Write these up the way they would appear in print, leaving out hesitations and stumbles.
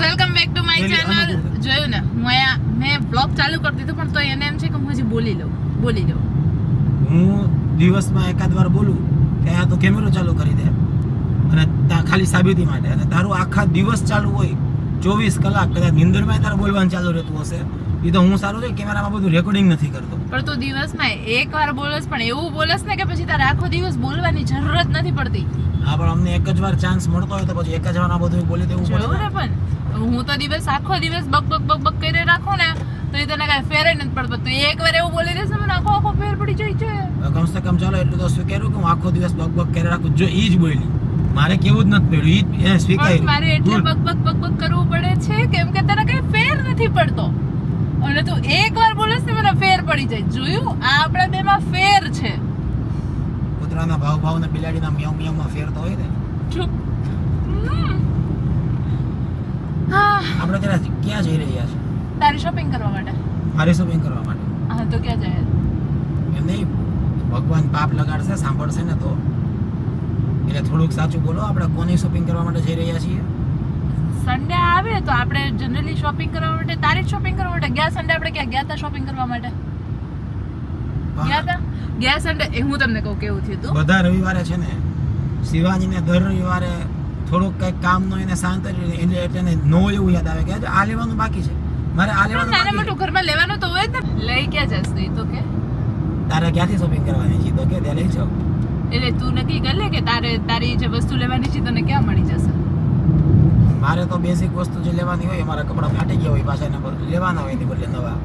Welcome back to my channel. જોયું ને હું અહીંયા મેં બ્લોગ ચાલુ કરી દીધું પણ તો એને એમ છે કે હું હજી બોલી લઉં. હું દિવસમાં એકાદ વાર બોલું ત્યાં તો કેમેરો ચાલુ કરી દે અને ખાલી સાબિતી માટે, અને તારું આખા દિવસ ચાલુ હોય 24 કલાક કદાચ નિંદરમાં તારે બોલવાનું ચાલુ રહેતું હશે. એ તો હું સારું છે કેમેરામાં બધું રેકોર્ડિંગ નથી કરતો. પણ તું દિવસમાં એકવાર બોલસ પણ એવું બોલસ ને કે પછી તારે આખો દિવસ બોલવાની જરૂરત નથી પડતી. હા, પણ અમને એક જ વાર ચાન્સ મળતો હોય તો પછી એક જ વાર આ બધું બોલી દેવું પડે ને. પણ હું તો આખો દિવસ બક કરી રાખું ને તો એ તને કાંઈ ફેર નથી પડતો. તું એકવાર એવું બોલી દેશે મને આખો ફેર પડી જાય છે. કમસે કમ ચાલો એટલું તો સ્વીકાર્યું કે હું આખો દિવસ બક કરી રાખું. જો ઈ જ બોલી, મારે કેવું જ નથી પડ્યું, ઈ સ્વીકાર્યું. મારે એટલે બક કરવું પડે છે કેમ કે તને કઈ ફેર નથી પડતો અને તું એકવાર બોલસ ને મને ફેર પડી જાય. જોયું, આ આપણા બેમાં ફેર છે. કૂતરાના ભાવ ને બિલાડીના મિયાઉ મિયાઉમાં ફેર તો હોય ને. ચૂપ. હા, આપણે જરા ક્યાં જઈ રહ્યા છે? તારી શોપિંગ કરવા માટે. મારી શોપિંગ કરવા માટે? હા, તો ક્યાં જાય? એમ નહીં, ભગવાન પાપ લગાડશે, સાંભળશે ને તો. એટલે થોડુંક સાચું બોલો, આપણે કોની શોપિંગ કરવા માટે જઈ રહ્યા છીએ? સન્ડે આવે તો આપણે જનરલી શોપિંગ કરવા માટે, તારી શોપિંગ કરવા માટે. ગયા સન્ડે આપણે ક્યાં ગયા હતા શોપિંગ કરવા માટે? ગયા સન્ડે હું તમને કહું કેવું થયું હતું. બધા રવિવારે છે ને શિવાજીને દર રવિવારે થોડુંક કંઈક કામ નો એને શાંત એટલે નો એવું યાદ આવે કે આ લેવાનું બાકી છે, મારે આ લેવાનું નાના મોટું ઘરમાં લેવાનું તો હોય જ ને. લઈ ક્યાં જશ તું? તો કે તારે ક્યાંથી શોપિંગ કરવાની છે તો કે ત્યાં લઈ જાઓ. એટલે તું નક્કી કરી લે કે તારી જે વસ્તુ લેવાની છે તને ક્યાં મળી જશે. મારે તો બેઝિક વસ્તુ જે લેવાની હોય, મારા કપડાં ફાટી ગયા હોય પાછા એના બદલે લેવાના હોય, એની બદલે નવા.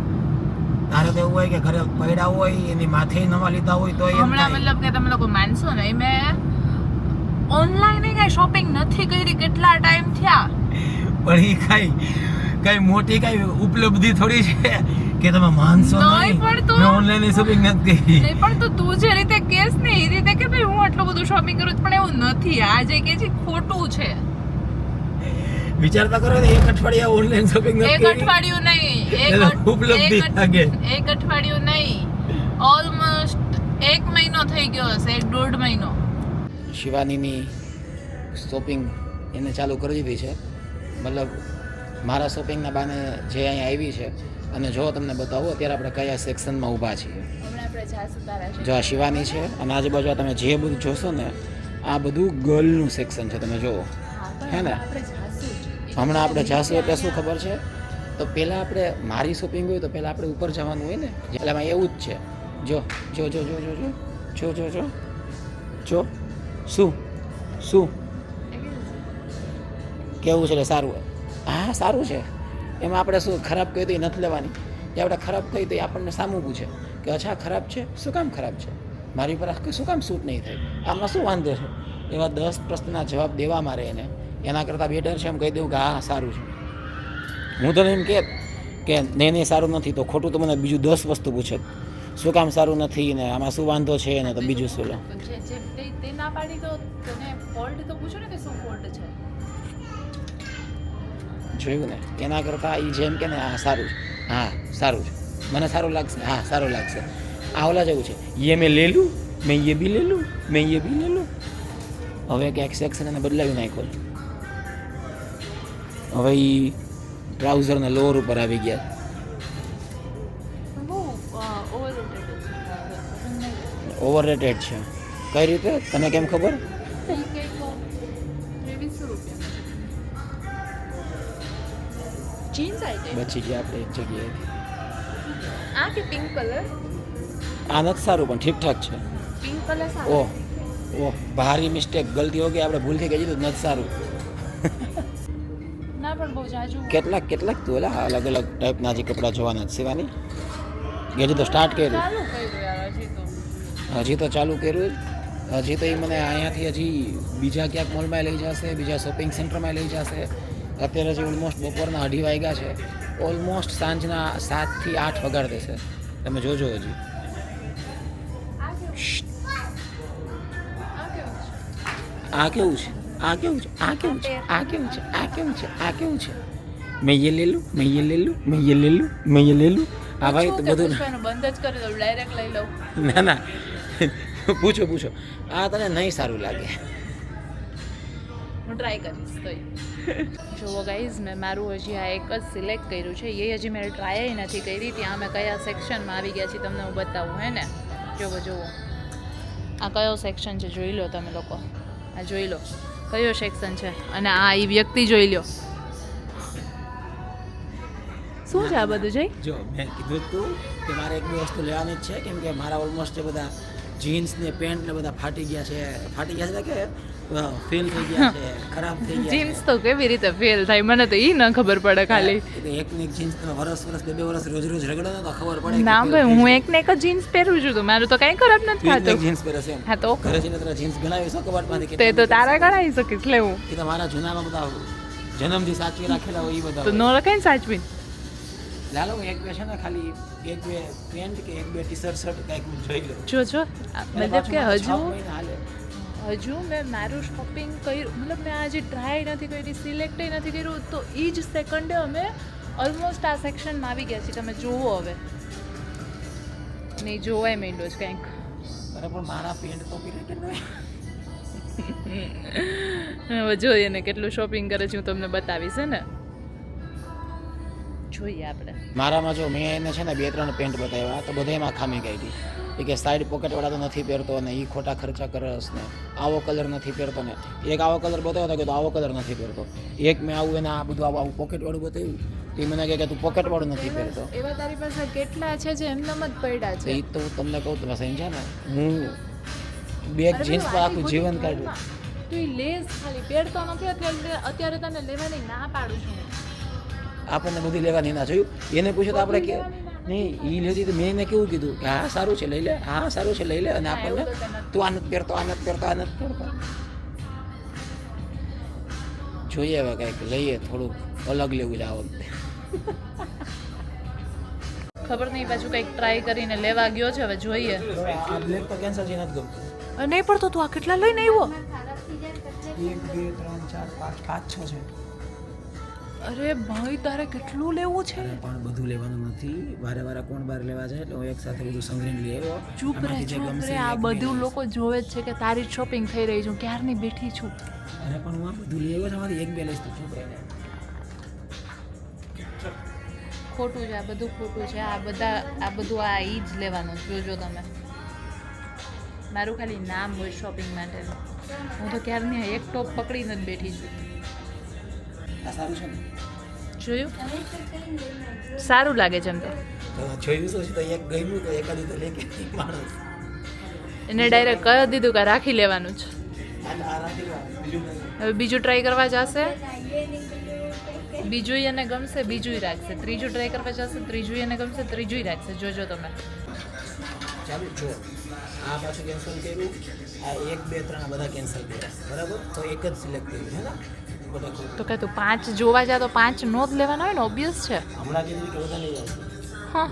તારે તો એવું હોય કે ઘરે પડ્યા હોય એની માથે નવા લીધા હોય તો હમણાં મતલબ કે તમે લોકો માનશો ને, મેં ઓનલાઈન કઈ શોપિંગ નથી કરી કેટલા ટાઈમ થયા. પણ એ કઈ મોટી કઈ ઉપલબ્ધિ થોડી છે કે તમે માનશો નહીં. મેં ઓનલાઈન શોપિંગ નથી કરી. નહીં પણ તું જે રીતે કેસ ને એ રીતે કે ભાઈ હું આટલું બધું શોપિંગ કરું પણ એવું નથી. આ જે કે છે ખોટું છે. વિચારતા કરો ને, એક અઠવાડિયા ઓનલાઈન શોપિંગ નથી. એક અઠવાડિયું નહીં, ઉપલબ્ધિ લાગે. એક અઠવાડિયું નહીં, ઓલમોસ્ટ 1 મહિનો થઈ ગયો હશે, 1.5 મહિનો. શિવાનીની શોપિંગ એને ચાલુ કરી દીધી છે. મતલબ મારા શોપિંગના બાને જે અહીંયા આવી છે. અને જો તમને બતાવો અત્યારે આપણે કયા સેક્શનમાં ઊભા છીએ. જો આ શિવાની છે અને આજુબાજુ તમે જે બધું જોશો ને આ બધું ગર્લનું સેક્શન છે. તમે જુઓ, હે ને? હમણાં આપણે જાશું એટલે શું ખબર છે, તો પહેલાં આપણે મારી શોપિંગ હોય તો પહેલાં આપણે ઉપર જવાનું હોય ને, એટલે એમાં એવું જ છે. જો જો જો જો જો જો જો જો જો શું કેવું છે? સારું? હા સારું છે. એમાં આપણે શું ખરાબ કહી તો એ નથી લેવાની. જે આપણે ખરાબ કહી તો એ આપણને સામું પૂછે કે અચ્છા ખરાબ છે, શું કામ ખરાબ છે, મારી પર શું કામ શૂટ નહીં થાય, આમાં શું વાંધો છે? એવા 10 પ્રશ્નના જવાબ દેવા મારે એને. એના કરતાં બેટર છે એમ કહી દઉં કે હા સારું છે. હું તને એમ કે નહીં સારું નથી તો ખોટું તો મને બીજું 10 વસ્તુ પૂછે શું કામ સારું નથી ને આમાં શું વાંધો છે ને, તો બીજું શું લો. તે ના પાડી તો તને ફોલ્ટ તો પૂછો ને કે શું ફોલ્ટ છે. જોયું ને, એના કરતાં એ જેમ કે ને હા સારું છે, હા સારું છે, મને સારું લાગશે, હા સારું લાગશે. આ ઓલા જેવું છે, ये મેં લે લूँ, મેં ये भी ले लूँ, મેં ये भी ले लूँ. હવે ક્યાંક સેક્શન એને બદલાવી નાખ્યો. હવે એ ટ્રાઉઝરના લોઅર ઉપર આવી ગયા. ઓવરરેટેડ છે. કઈ રીતે? તને કેમ ખબર? બચી ગયા આપણે એક જગ્યાએ. આ કે પિંક કલર? આ નથી સારું પણ ઠીકઠાક છે. પિંક કલર સારું. ઓહ ભારી મિસ્ટેક, ગલતી હો ગઈ, આપણે ભૂલથી કહી દીધું નથી સારું. ના પણ બહુ જાજુ. કેટલાક તું ઓલા અલગ અલગ ટાઈપના જે કપડાં જોવાના શિવાની. હજી તો સ્ટાર્ટ કર્યું. હજી તો ચાલુ કર્યું. હજી તો એ મને અહીંયાથી હજી બીજા ક્યાંક મોલમાં લઈ જશે, બીજા શોપિંગ સેન્ટરમાં લઈ જશે. અત્યારે હજી ઓલમોસ્ટ બપોરના 2:30 વાગ્યા છે. ઓલમોસ્ટ સાંજના 7 થી 8 વગાડ દેશે. તમે જોજો હજી. આ કેવું છે? આ કેવું છે? આ કેવું છે? આ કેવું છે? આ કેવું છે? આ કેવું છે? મેં ये ले लूँ, मैं ये ले लूँ, मैं ये ले लूँ, मैं ये ले लूँ. આ ભાઈ તો બધું બંધ જ કરી દઉં, ડાયરેક્ટ લઈ લઉં. ના પૂછો. આ તને નહીં સારું લાગે. હું ટ્રાય કરીશ તોય. જુઓ ગાઈઝ મેં મારું હજી આ એક જ સિલેક્ટ કર્યું છે, એ હજી મેં ટ્રાય નથી કરી. ત્યાં અમે કયા સેક્શનમાં આવી ગયા છીએ તમને હું બતાવું, હે ને. જુઓ જુઓ આ કયો સેક્શન છે જોઈ લો તમે લોકો, આ જોઈ લો કયો સેક્શન છે. અને આ એ વ્યક્તિ જોઈ લો શું છે આ બધું જઈ. જો મેં કીધું તું કે મારે એક બે વસ્તુ લેવાની જ છે, કેમ કે મારા ઓલમોસ્ટ બધા જીન્સ ને પેન્ટ ને બધા ફાટી ગયા છે કે ફેલ થઈ ગયા છે, ખરાબ થઈ ગયા. જીન્સ તો કેવી રીતે ફેલ થાય મને તો ઈ ન ખબર પડે ખાલી. એક ને એક જીન્સ તમે વરસ બે વર્ષ રોજ રગડો ને તો ખબર પડે. ના ભાઈ હું એક ને એક જ જીન્સ પહેરું છું તો મારું તો કઈ ખરાબ નથી થતું. જીન્સ પહેરે છે હા તો ઘરે જઈને તારા જીન્સ ગણાવી શકો કબાટમાંથી. તે તો તારા ગણાવી શકીશ લેવું. એ તો મારા જૂનામાં બધા જન્મથી સાચવી રાખેલા હોય એ બધા તો નો રખાય સાચવી. લાલો એક બે છે ને ખાલી એક બે પેન્ટ કે એક બે ટી શર્ટ કંઈક જોઈ લો. જો મતલબ કે હાલે હજુ મેં મારું શોપિંગ કર્યું, મતલબ મેં આજે ટ્રાય નથી કરી, સિલેક્ટ નથી કર્યું, તો એ જ સેકન્ડે અમે ઓલમોસ્ટ આ સેક્શનમાં આવી ગયા છીએ. તમે જુઓ હવે નહીં જોવાય માંડ્યો છે કંઈક. અરે પણ મારા પેન્ટ તો પહેરે કે નહીં. હવે જોઈએ ને કેટલું શોપિંગ કરે છે હું તમને બતાવીશ ને. જોઈએ આપણે મારામાં જો મેં એને છે ને 2-3 પેન્ટ બતાવ્યા તો બધામાં ખામી કાઢી. એ કે સાઈડ પોકેટવાળા તો નથી પહેરતો ને એ ખોટા ખર્ચા કરસ ને આવો કલર નથી પહેરતો ને એક આવો કલર બતાવ્યો હતો કે આવો કલર નથી પહેરતો. એક મેં આવું એને આ બધું આવું પોકેટવાળું બતાવ્યું એ મને કહે કે તું પોકેટવાળું નથી પહેરતો. એવા તારી પાસે કેટલા છે જે એમનેમ જ પડ્યા છે. એ તો હું તમને કહું તમે સમજ્યા ને, હું બેગ જીન્સ પર આખું જીવન કાઢ્યું. તું એ લેસ ખાલી પહેરતો નથી અત્યારે તને લેવાની ના પાડું છું. આપણને બધી લેવાની ના જોયું. એને પૂછ્યું તો આપણે કે નહીં એ લેતી તો મેં એને કેવું કીધું કે હા સારું છે લઈ લે, હા સારું છે લઈ લે. અને આપણને તું આ નથી પહેરતો, આ નથી પહેરતો, આ નથી પહેરતો. જોઈએ હવે કંઈક લઈએ થોડુંક અલગ લેવું છે આ વખતે. ખબર નહીં પાછું કંઈક ટ્રાય કરીને લેવા ગયો છે, હવે જોઈએ. આ બ્લેક તો કેન્સલ છે, નથી ગમતું. નહીં પડતો તું આ કેટલા લઈને આવ્યો? 1 2 3 4 5 6 છે. અરે ભાઈ તારે કેટલું લેવું છે? પણ બધું લેવાનું નથી, વારે વારે કોણ બાર લેવા જાય એટલે હું એક સાથે બધું સંગ્રહ લઈ આવ્યો. ચૂપ રે આ બધું લોકો જોવે જ છે કે તારી શોપિંગ થઈ રહી છું, ક્યારની બેઠી છું. અરે પણ હું આ બધું લઈ આવ્યો છે, મારી એક બે લઈશ તો ચૂપ રહે. ખોટું છે આ બધું, ખોટું છે આ બધું આ ઈ જ લેવાનું. જોજો તમે મારું ખાલી નામ હોય શોપિંગ માટે. હું તો ક્યારની એક ટોપ પકડીને જ બેઠી છું. આ સારું છે ને? જોયું સારું લાગે છે એમ તો. જોયું શું છે તો એક ગમ્યું તો એકાદી તો લે કે માણસ એને ડાયરેક્ટ કહી દીધું કે રાખી લેવાનું છે. હવે બીજું ટ્રાય કરવા જશે, બીજું એને ગમશે, બીજું રાખશે. ત્રીજું ટ્રાય કરવા જશે, ત્રીજું એને ગમશે, ત્રીજું રાખશે. જોજો તમે. ચાલુ જો આ પાછું કેન્સલ કર્યું, આ 1 2 3 બધા કેન્સલ કર્યા, બરાબર? તો એક જ સિલેક્ટ કર્યું છે ને. તો કે તું 5 જોવા જા તો 5 નો જ લેવાના હોય ને, ઓબ્વિયસ છે. હમણાં કીધું કે બધા લઈ જાવ. હા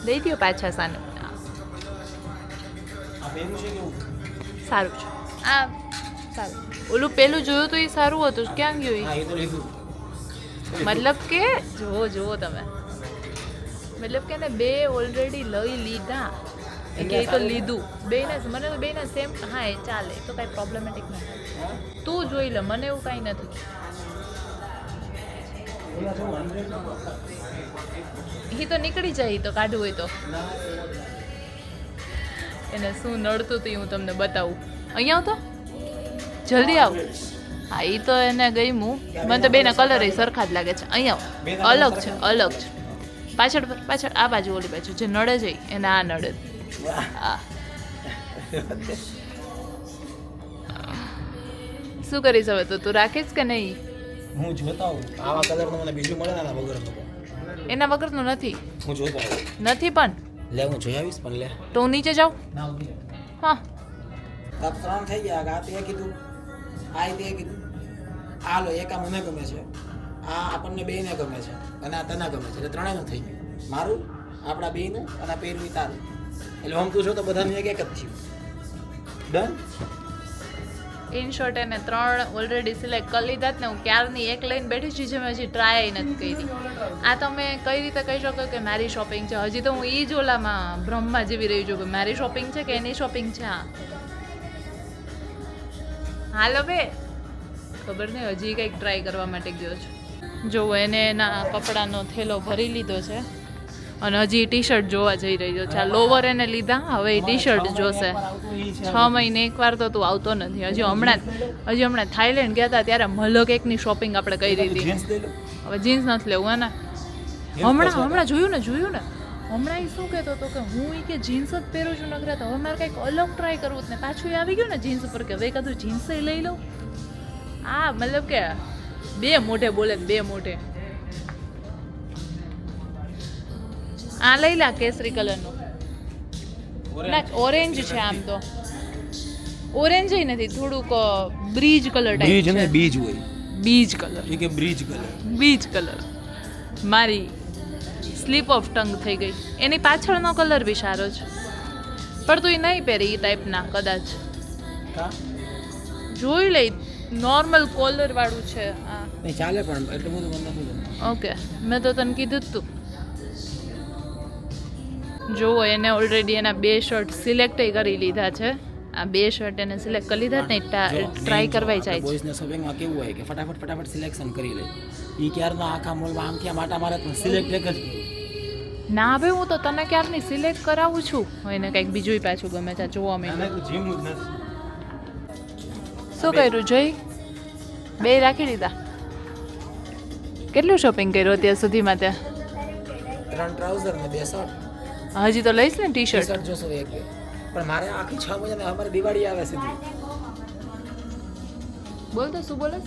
દઈ દો પાછા સાને. આ પહેલું છે કેવું સારું છે આ સારું. ઓલું પેલું જોયું તો એ સારું હતું, ક્યાં ગયું એ? હા એ તો લીધું. મતલબ કે જુઓ તમે, મતલબ કે ને બે ઓલરેડી લઈ લીધા કે એ તો લીધું બેને. મને તો બેને સેમ. હા એ ચાલે, એ તો કાંઈ પ્રોબ્લેમેટિક નથી. તું જોઈ લે, મને એવું કાંઈ નથી. એ તો નીકળી જાય, તો કાઢવું હોય તો. એને શું નડતું હતું હું તમને બતાવું. અહીંયા આવ તો જલ્દી આવ. હા એ તો એને ગમ્યું. મને તો બેના કલર એ સરખા જ લાગે છે. અહીંયા અલગ છે, અલગ છે. પાછળ આ બાજુ ઓલી બાજુ જે નડે છે એને આ નડે. હા શું કરીશ હવે? તો તું રાખીશ કે નહીં? હું જોતા હોઉં આવા કલરનું મને બીજું મળે ને આના વગરનું. એના વગરનું નથી. હું જોતા હોઉં નથી પણ લે હું જોઈ આવીશ પણ લે. તો હું નીચે જાઉં. ના ઉભી રહે. હા તબ 3 થઈ ગયા. આ તે કીધું, આ તે કીધું. આ લો એક આ મને ગમે છે, આ આપણને બેયને ગમે છે, અને આ તને ગમે છે. એટલે ત્રણેયનું થઈ ગયું. મારું, આપણા બેયનું અને આ પહેરવી તારું. એટલે આમ તું જો તો બધાનું એક જ થયું. ડન. ઇન શોર્ટ એને 3 ઓલરેડી સિલેક્ટ કરી લીધા જ ને. હું ક્યારની એક લઈને બેઠી છું જે મેં હજી ટ્રાય નથી કરી. આ તમે કઈ રીતે કહી શકો કે મારી શોપિંગ છે? હજી તો હું એ જ ઓલામાં ભ્રમમાં જીવી રહી છું કે મારી શોપિંગ છે કે એની શોપિંગ છે. હાલો બે ખબર નહીં, હજી કંઈક ટ્રાય કરવા માટે ગયો છે. જો એને એના કપડાનો થેલો ભરી લીધો છે અને હજી ટી શર્ટ જોવા જઈ રહ્યો છે. આ લોવર એને લીધા, હવે એ ટી શર્ટ જોશે. 6 મહિને એકવાર તો તું આવતો નથી. હજી હમણાં થાઈલેન્ડ ગયા હતા ત્યારે મલક એકની શોપિંગ આપણે કરી હતી. હવે જીન્સ નથી લેવું હે ને. હમણાં જોયું ને હમણાં એ શું કહેતો હતો કે હું કે જીન્સ જ પહેરું છું નગરા, તો હવે મારે કંઈક અલગ ટ્રાય કરવું ને પાછું એ આવી ગયું ને જીન્સ ઉપર કે હવે કદું જીન્સ લઈ લઉં. આ મતલબ કે બે મોઢે બોલે ને બે મોઢે. આ લઈ લા કેસરી કલરનું. ના ઓરેન્જ છે, આમ તો ઓરેન્જ નથી, થોડુંક બ્રીજ કલર ટાઈપ છે. બીજ હોય બીજ કલર કે બ્રીજ કલર. બીજ કલર. મારી સ્લીપ ઓફ ટંગ થઈ ગઈ. એની પાછળનો કલર બી સારો છે, પણ તું એ નહીં પહેરી એ ટાઈપના કદાચ. જોઈ લઈ, નોર્મલ કોલર વાળું છે આ. નહીં ચાલે પણ એટલું બધું મને નથી ગમતું. ઓકે, મેં તો તને કીધું જ તું. જુઓ, એને ઓલરેડી એના 2 શર્ટ સિલેક્ટ કરી લીધા છે. આ 2 શર્ટ એને સિલેક્ટ કરી લીધા ને ટ્રાય કરવાય જાય છે. બોયઝને શોપિંગમાં કેવું હોય કે ફટાફટ સિલેક્શન કરી લે. ઈ ક્યારના આખા મોલમાં આમ ત્યાં માટા મારે પણ સિલેક્ટ એક જ. ના ભાઈ, હું તો તને ક્યારની સિલેક્ટ કરાવું છું. એને કંઈક બીજું પાછું ગમે છે. જોવા માંડ્યું. શું કર્યું જોઈ? 2 રાખી દીધા. કેટલું શોપિંગ કર્યું અત્યાર સુધીમાં ત્યાં? 3 ટ્રાઉઝર ને 2 શર્ટ. હજી તો લઈશ ને ટી શર્ટ. જોશો એક પણ મારે આખી 6 મહિના અમારે દિવાળી આવે સીધી. બોલ તો શું બોલે?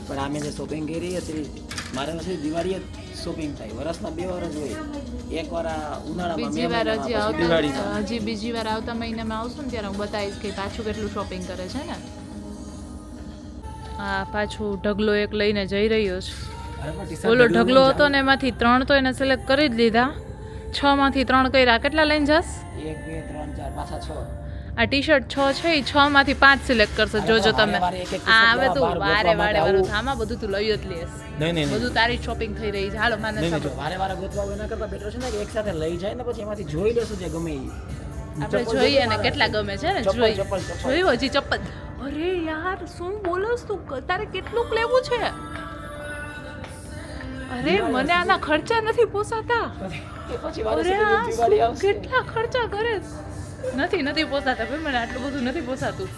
પણ આમે જે શોપિંગ કરી હતી મારે નથી દિવાળી જ શોપિંગ થાય. વર્ષમાં 2 વાર જ હોય. એક વાર ઉનાળામાં, બીજી વાર હજી બીજી વાર આવતા મહિનામાં આવશું ને ત્યારે હું બતાવીશ કે પાછું કેટલું શોપિંગ કરે છે ને. હા, પાછું ઢગલો એક લઈને જઈ રહ્યો છે. ઓલો ઢગલો હતો ને એમાંથી 3 તો એને સિલેક્ટ કરી જ લીધા. 6 માંથી 3 કર્યા. કેટલા લઈને જાસ? 1 2 3 4 પાછા 6. આ ટી શર્ટ 6 છે, એ 6 માંથી 5 સિલેક્ટ કરશે. જોજો તમે. આ હવે તું વારે વાળું આમાં બધું તું લઈ જ લેસ. નહીં બધું તારી શોપિંગ થઈ રહી છે. હાલો માને વારે ગોતવા એના કરતા બેટર છે ને કે એક સાથે લઈ જાય ને પછી એમાંથી જોઈ લેશું જે ગમે એ. આપણે જોઈએ ને કેટલા ગમે છે ને. જોયું હજી ચપ્પલ. અરે યાર, શું બોલસ તું? તારે કેટલું લેવું છે? અરે મને આના ખર્ચા નથી પોસાતા. અરે કેટલા ખર્ચા કરે? નથી પોસાતા ભાઈ, મને આટલું બધું નથી પોસાતું.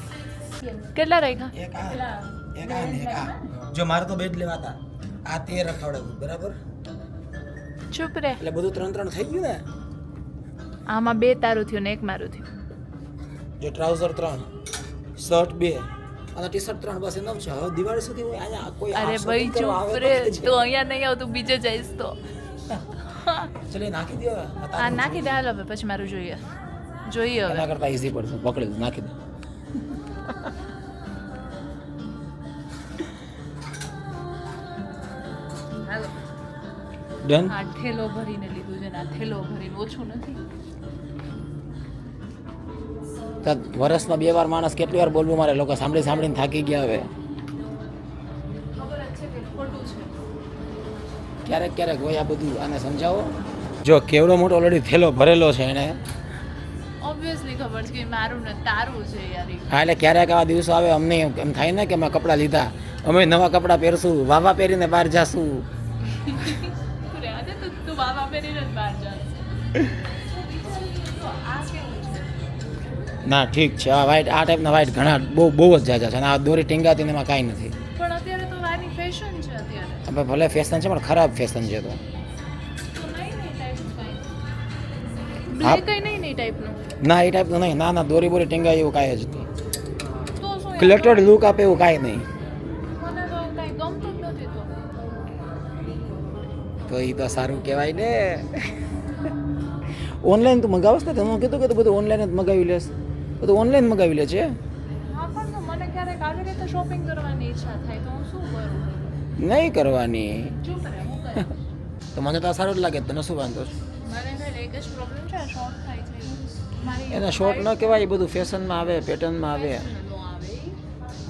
કેટલા રાખ્યા? એક આ જો મારે તો 2 જ લેવાતા. આ 13 રખાવડાવું બરાબર. ચૂપ રે. એટલે બધું 3 થઈ ગયું ને. આમાં 2 તારું થયું ને 1 મારું થયું. જો ટ્રાઉઝર 3, શર્ટ 2 અને ટી શર્ટ 3, બસ એમ છે. હવે દિવાળી સુધી હું અહીંયા કોઈ. અરે ભાઈ ચૂપ રે, તું અહીંયા નહીં આવતું, બીજે જઈશ તો. ચલે નાખી દે. આ નાખી દે. હાલ હવે પછી મારું જોઈએ હવે. એના કરતા ઈઝી પડશે. પકડી દે, નાખી દે. હાલો. ડન. આ થેલો ભરીને લીધું છે ને આ થેલો ભરીને ઓછું નથી. વર્ષમાં 2 વાર માણસ કેટલી વાર બોલવું મારે, લોકો સાંભળીને થાકી ગયા. હવે ખબર જ છે કે ખોટું છે. ક્યારેક હોય આ બધું. આને સમજાવો. જો કેવડો મોટો ઓલરેડી થેલો ભરેલો છે એને. ઓબ્વિયસલી ખબર છે કે મારું ને તારું છે યાર. હા, એટલે ક્યારેક આવા દિવસો આવે અમને એમ થાય ને કે અમે કપડાં લીધા, અમે નવા કપડાં પહેરશું, વાવા પહેરીને બહાર જાશું. તું વાવા પહેરીને જ બહાર જાસ. ના ઠીક છે. આ વ્હાઈટ, આ ટાઈપના વ્હાઈટ ઘણા બહુ જ જાજા છે અને આ દોરી ટીંગાતી ને એમાં કાંઈ નથી. પણ અત્યારે તો વાની ફેશન છે અત્યારે. હવે ભલે ફેશન છે પણ ખરાબ ફેશન છે. તો બ્લેક કઈ નહીં ટાઈપનું. ના એ ટાઈપનું નહીં. ના દોરી બોરી ટીંગાય એવું કાંઈ જ નહીં. તો શું ક્લટર્ડ લુક આપે એવું કાંઈ નહીં. મને તો કાંઈ ગમતું જ નથી. તો એ તો સારું કહેવાય ને. ઓનલાઈન તું મંગાવશ ને? તમે કીધું કે તું બધું ઓનલાઈન જ મગાવી લેશ. બધું ઓનલાઈન મગાવી લે છે. હા, પણ મને ક્યારેક આવી રીતે શોપિંગ કરવાની ઈચ્છા થાય તો હું શું કરું? નહીં કરવાની. ચૂપ રહે, હું કરું. તો મને તો સારું જ લાગે. તને શું વાંધો છે? મને ખાલી એક જ પ્રોબ્લેમ છે, શોર્ટ થાય છે. મારી એને શોર્ટ ન કહેવાય, એ બધું ફેશનમાં આવે, પેટર્નમાં આવે. નો આવે ઈ.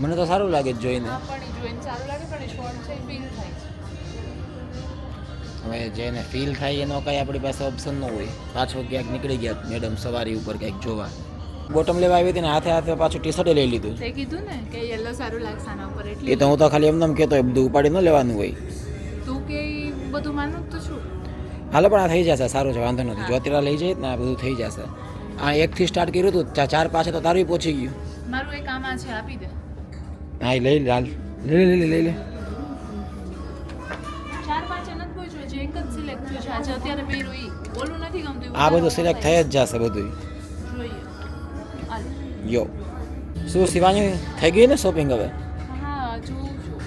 મને તો સારું લાગે જ જોઈને. હા, પણ ઈ જોઈને સારું લાગે, પણ શોર્ટ છે ફીલ થાય છે. હવે જેને ફીલ થાય એનો કાંઈ આપણી પાસે ઓપ્શન ન હોય. પાછો ક્યાંક નીકળી ગયા મેડમ સવારી ઉપર ક્યાંક જોવા. બોટમ લેવા આવી હતી ને હાથે હાથે પાછું ટી શર્ટ લઈ લીધું. તે કીધું ને કે યલો સારું લાગશે આના ઉપર એ એટલે તો હું તો ખાલી એમને એમ કહેતો હોય, બધું ઉપાડી ન લેવાનું હોય. તું કે ઈ બધું માનું જ તો છું. હાલો પણ આ થઈ જશે, સારું છે, વાંધો નથી. જો અત્યારે લઈ જઈએ ને આ બધું થઈ જશે. આ 1 થી સ્ટાર્ટ કર્યું હતું, 4 પાસે તો તારું પહોંચી ગયું. મારું એક આમાં છે, આપી દે. હા એ લઈ લે, હાલ લઈ લે. 4-5 નથી પૂછ્યું, જે એક જ સિલેક્ટ થયું છે આજે અત્યારે પહેર્યું ઈ. ઓલું નથી ગમતું. આ બધું સિલેક્ટ થઈ જ જશે બધું. જોઈએ. હાલ. યો શું શિવાની થઈ ગઈ ને શોપિંગ હવે? હા જોઉં છું.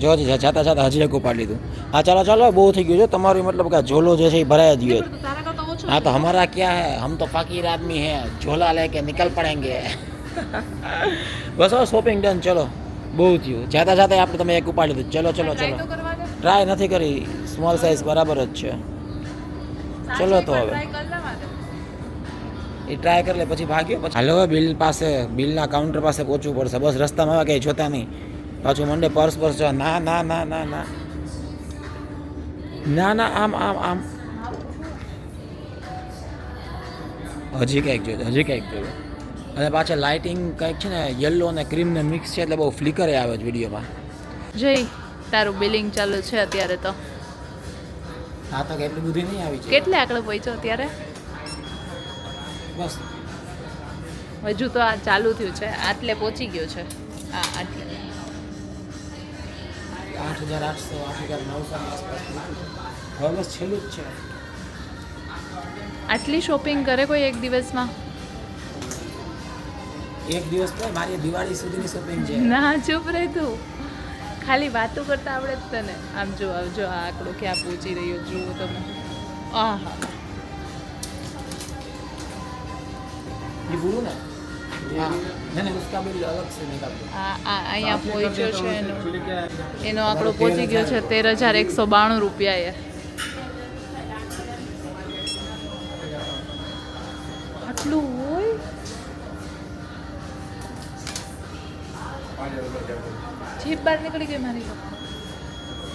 જો જાતા હજી એક ઉપાડી લીધું. હા ચાલો બહુ થઈ ગયું છે તમારું, મતલબ કે ઝોલો જે છે એ ભરાય જ ગયો. તો તારા કરતા ઓછો. हाँ तो हमारा क्या है, हम तो फकीर आदमी हैं, झोला लेके निकल पड़ेंगे. बस और शॉपिंग डन. चलो બહુ થયું. જાતા આપણે તમે એક ઉપાડી દીધું. ચલો Try તો કરવા દે. ટ્રાય નથી કરી, સ્મોલ સાઇઝ બરાબર જ છે. ચલો તો હવે Try કર લે મારે. એ ટ્રાય કરી લે પછી ભાગ્યો પછી હાલો બિલ પાસે, બિલના કાઉન્ટર પાસે પહોંચવું પડશે. બસ રસ્તામાં આવે કંઈ જોતા નહીં, પાછું મંડે પર્સ જો. ના આમ હજી કંઈક જોજો. અને પાછા લાઇટિંગ કંઈક છે ને યલો અને ક્રીમ ને મિક્સ છે એટલે બહુ ફ્લિકર આવે છે વિડીયોમાં. જય તારું બિલિંગ ચાલુ છે અત્યારે તો. હા તો એટલી બધી નહીં આવી છે. કેટલે આંકડો પહોંચ્યો અત્યારે? બસ હજુ તો આ ચાલુ થયું છે, આટલે પહોંચી ગયો છે. હા આટલે 8,800 8,900 આસપાસ. હવે બસ છેલ્લું જ છે. આટલી શોપિંગ કરે કોઈ એક દિવસમાં? એક દિવસ તો મારી દિવાળી સુધીની શોપિંગ છે. ના ચૂપ રહે તું, ખાલી વાતો કરતા આવડે જ તને. આમ જો આવજો આ આંકડો ક્યાં પહોંચી રહ્યો જુઓ તમે. આહા ये बोलो ना. हाँ मैंने उसका बिल अलग से निकाल दिया. આ અહીંયા પહોંચ્યો છે એનો આંકડો પહોંચી ગયો છે 13,192 રૂપિયાએ. આટલું હોય? જીભ બહાર નીકળી ગઈ મારી.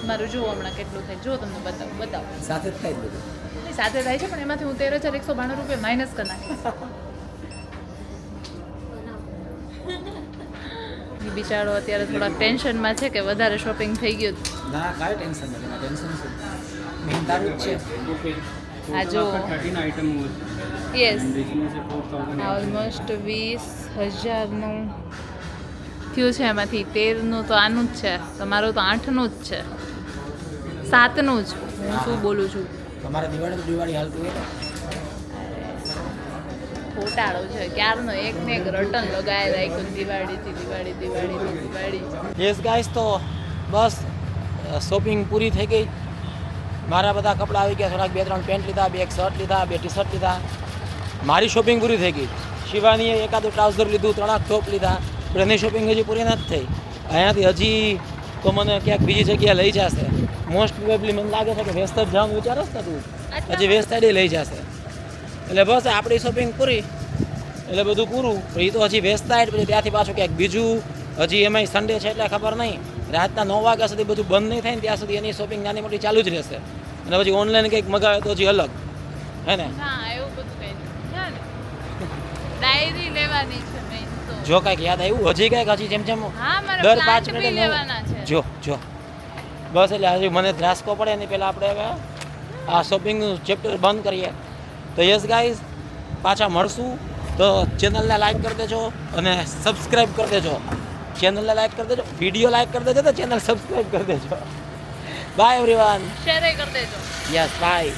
મારું જો હમણાં કેટલું થાય, જો તમને બતાવો. સાથે જ થાય બધું. નહીં સાથે થાય છે પણ એમાંથી હું 13,192 રૂપિયા માઇનસ કરી નાખીશ. એ બિચારો અત્યારે થોડા ટેન્શનમાં છે કે વધારે શોપિંગ થઈ ગયું. ના કાંઈ ટેન્શન નથી. ટેન્શન છે મેન તારું જ છે. આ જો 13 आइटम हुए યસ इसमें से 4000 ઓલમોસ્ટ 20,000નું થયું છે. એમાંથી 13નું તો આનું જ છે, તમારું તો 8નું જ છે, 7નું જ. હું શું બોલું છું, તમારે દિવાળી હાલતું હોય ને. ખોટાડો છે ક્યારનો એક ને એક રટન લગાવી રાખ્યું દિવાળી. યસ ગાઈસ તો બસ શોપિંગ પૂરી થઈ ગઈ. મારા બધા કપડાં આવી ગયા. થોડાક 2-3 પેન્ટ લીધા, 2 શર્ટ લીધા, 2 ટી શર્ટ લીધા. મારી શોપિંગ પૂરી થઈ ગઈ. શિવાનીએ એકાદું ટ્રાઉઝર લીધું, 3 ટોપ લીધા. પણ એની શોપિંગ હજી પૂરી નથી થઈ. અહીંયાથી હજી તો મને ક્યાંક બીજી જગ્યાએ લઈ જશે. મોસ્ટ પ્રોબેબલી મને લાગે છે કે વેસ્ટ સાઈડ જવાનું વિચારસ ને તું, હજી વેસ્ટ સાઈડે લઈ જશે. એટલે બસ આપણી શોપિંગ પૂરી એટલે બધું પૂરું. એ તો હજી વેસ્ટ સાઈડ, પછી ત્યાંથી પાછું ક્યાંક બીજું. હજી એમાંય સન્ડે છે એટલે ખબર નહીં. રાતના 9 વાગ્યા સુધી બધું બંધ નહીં થાય ને ત્યાં સુધી એની શોપિંગ નાની મોટી ચાલુ જ રહેશે. અને પછી ઓનલાઈન કંઈક મગાવે તો હજી અલગ હે ને. ના એવું બધું કંઈ નહીં. ડાયરી લેવાની છે મેં તો. જો કંઈક યાદ આવ્યું હજી કંઈક, હજી જેમ હા મારે દર 5 પ્લાન્ટ બી મિનિટે લેવાના છે. જો બસ એટલે હજી મને ધ્રાસકો પડે એની પહેલાં આપણે હવે આ શોપિંગનું ચેપ્ટર બંધ કરીએ. તો યસ ગાઈઝ પાછા મળશું. તો ચેનલને લાઈક કરી દેજો અને સબસ્ક્રાઈબ કરી દેજો. ચેનલને લાઈક કરી દેજો, વિડીયો લાઈક કરી દેજો, તો ચેનલ સબસ્ક્રાઈબ કરી દેજો. By everyone. શેર કરી દેજો. Yes by.